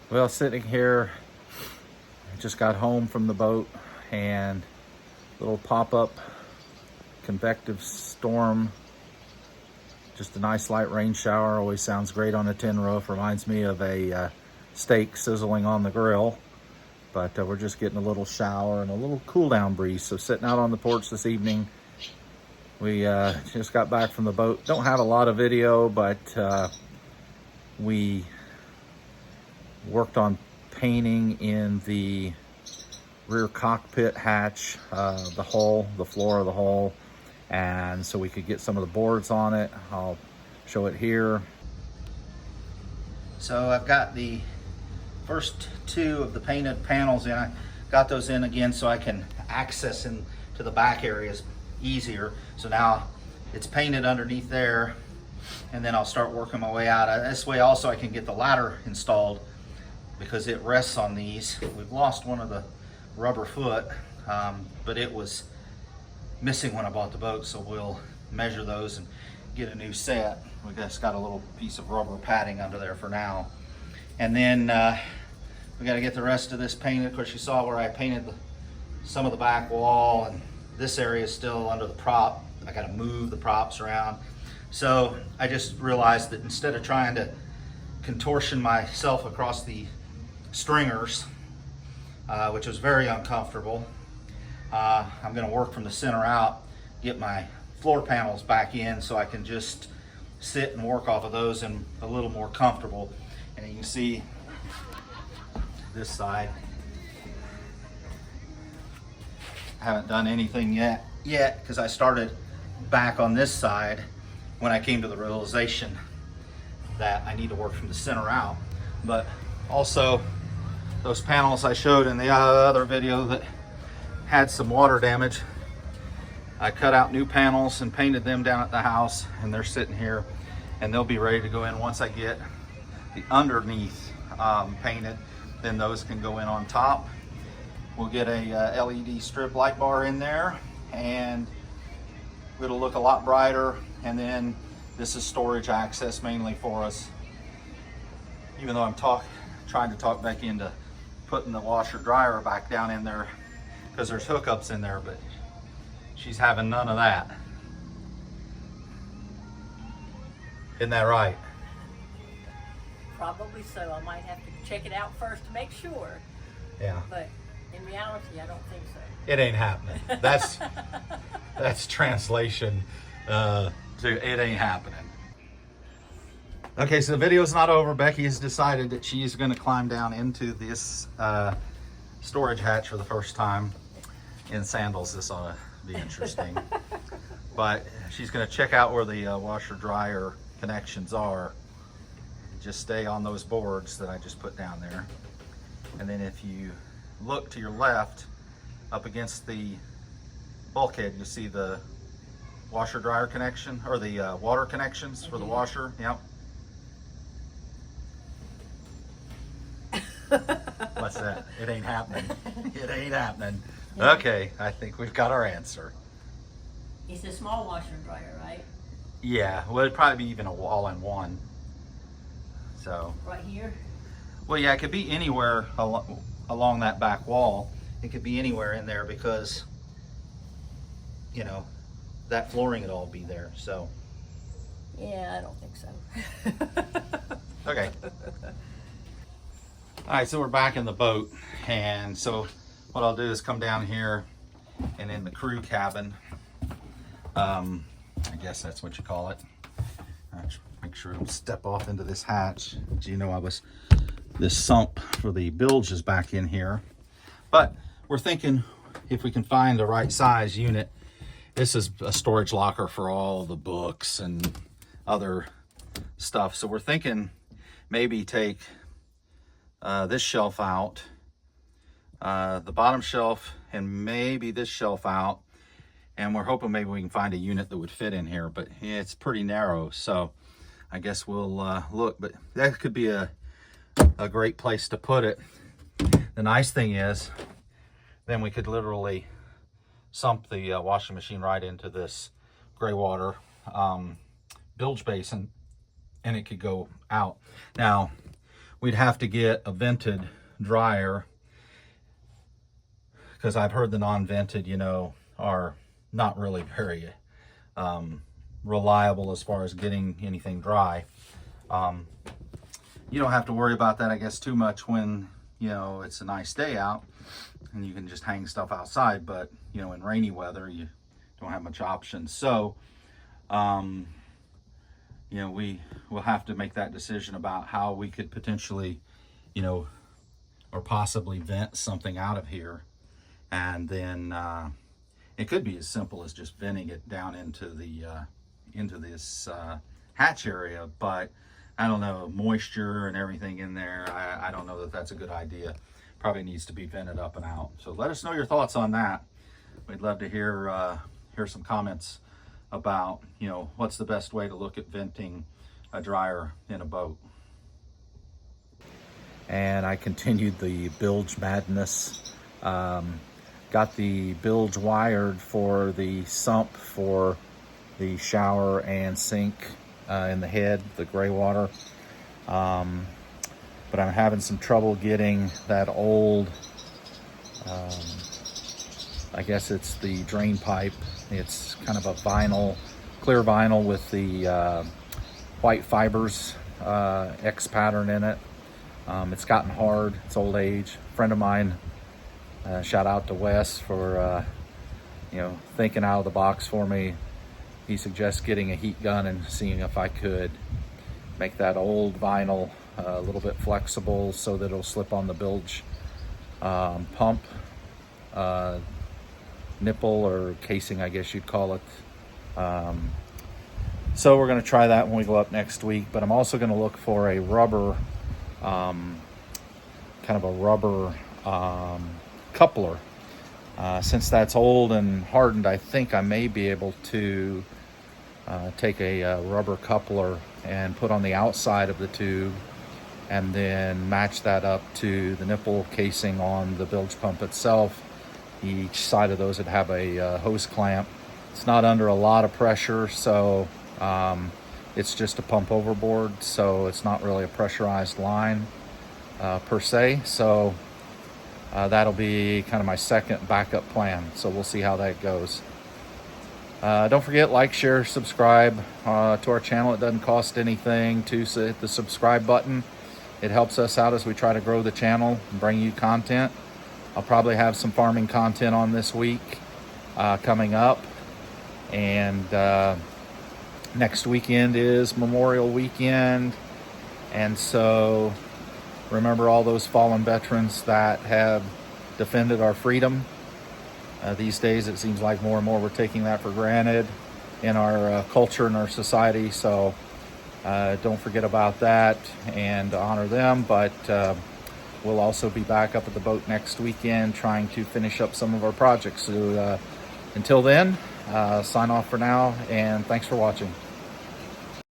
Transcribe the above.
Well, sitting here, I just got home from the boat and little pop-up convective storm. Just a nice light rain shower. Always sounds great on a tin roof. Reminds me of a steak sizzling on the grill. But we're just getting a little shower and a little cool down breeze. So sitting out on the porch this evening. We just got back from the boat. Don't have a lot of video, but we worked on painting in the rear cockpit hatch, the hull, the floor of the hull, and so we could get some of the boards on it. I'll show it here. So I've got the first two of the painted panels in. I got those in again so I can access into the back areas easier. So now it's painted underneath there, and then I'll start working my way out. This way also I can get the ladder installed, because it rests on these. We've lost one of the rubber foot, but it was missing when I bought the boat, so we'll measure those and get a new set. We just got a little piece of rubber padding under there for now. And then we got to get the rest of this painted. Of course, you saw where I painted some of the back wall, and this area is still under the prop. I got to move the props around. So I just realized that instead of trying to contortion myself across the stringers, which was very uncomfortable, I'm going to work from the center out, get my floor panels back in so I can just sit and work off of those and a little more comfortable. And you can see this side, I haven't done anything yet because I started back on this side when I came to the realization that I need to work from the center out. But also those panels I showed in the other video that had some water damage, I cut out new panels and painted them down at the house, and they're sitting here and they'll be ready to go in once I get the underneath painted. Then those can go in on top. We'll get a LED strip light bar in there and it'll look a lot brighter. And then this is storage access mainly for us, even though I'm trying to talk back into putting the washer dryer back down in there because there's hookups in there, but she's having none of that. Isn't that right? Probably so. I might have to check it out first to make sure. Yeah. But in reality, I don't think so. It ain't happening. That's translation to it ain't happening. Okay, so the video's not over. Becky has decided that she's going to climb down into this storage hatch for the first time in sandals. This ought to be interesting. But she's going to check out where the washer dryer connections are. Just stay on those boards that I just put down there. And then if you look to your left, up against the bulkhead, you'll see the washer dryer connection, or the water connections for the washer. Yep. What's that? It ain't happening. It ain't happening. Okay, I think we've got our answer. It's a small washer and dryer, right? Yeah, well, it'd probably be even all-in-one. So. Right here? Well, yeah, it could be anywhere along that back wall. It could be anywhere in there because, you know, that flooring would all be there, so. Yeah, I don't think so. Okay. All right, so we're back in the boat, and so what I'll do is come down here and in the crew cabin, I guess that's what you call it. Make sure I don't step off into this hatch. As you know, this sump for the bilge is back in here. But we're thinking if we can find the right size unit. This is a storage locker for all the books and other stuff. So we're thinking maybe take this shelf out, the bottom shelf, and maybe this shelf out. And we're hoping maybe we can find a unit that would fit in here, but it's pretty narrow. So I guess we'll look, but that could be a great place to put it. The nice thing is, then we could literally sump the washing machine right into this gray water bilge basin, and it could go out. Now, we'd have to get a vented dryer, because I've heard the non-vented, you know, are not really very reliable as far as getting anything dry. You don't have to worry about that, I guess, too much when, you know, it's a nice day out and you can just hang stuff outside. But, you know, in rainy weather, you don't have much options. So, you know, we will have to make that decision about how we could potentially, you know, or possibly vent something out of here. And then it could be as simple as just venting it down into the into this hatch area. But I don't know, moisture and everything in there, I don't know that that's a good idea. Probably needs to be vented up and out. So let us know your thoughts on that. We'd love to hear some comments about, you know, what's the best way to look at venting a dryer in a boat. And I continued the bilge madness. Got the bilge wired for the sump for the shower and sink in the head, the gray water. But I'm having some trouble getting that old, I guess it's the drain pipe. It's kind of a vinyl, clear vinyl with the white fibers, X pattern in it. It's gotten hard, it's old age. A friend of mine, shout out to Wes for, you know, thinking out of the box for me. He suggests getting a heat gun and seeing if I could make that old vinyl a little bit flexible so that it'll slip on the bilge pump, nipple or casing, I guess you'd call it. So we're going to try that when we go up next week. But I'm also going to look for a rubber, kind of a rubber coupler. Since that's old and hardened, I think I may be able to take a rubber coupler and put on the outside of the tube and then match that up to the nipple casing on the bilge pump itself. Each side of those would have a hose clamp. It's not under a lot of pressure, so it's just a pump overboard, so it's not really a pressurized line per se. So that'll be kind of my second backup plan. So we'll see how that goes. Don't forget, like, share, subscribe to our channel. It doesn't cost anything to hit the subscribe button. It helps us out as we try to grow the channel and bring you content. I'll probably have some farming content on this week coming up. And next weekend is Memorial Weekend. And so remember all those fallen veterans that have defended our freedom. These days, it seems like more and more we're taking that for granted in our culture and our society. So don't forget about that and honor them. But we'll also be back up at the boat next weekend trying to finish up some of our projects. So until then, sign off for now, and thanks for watching.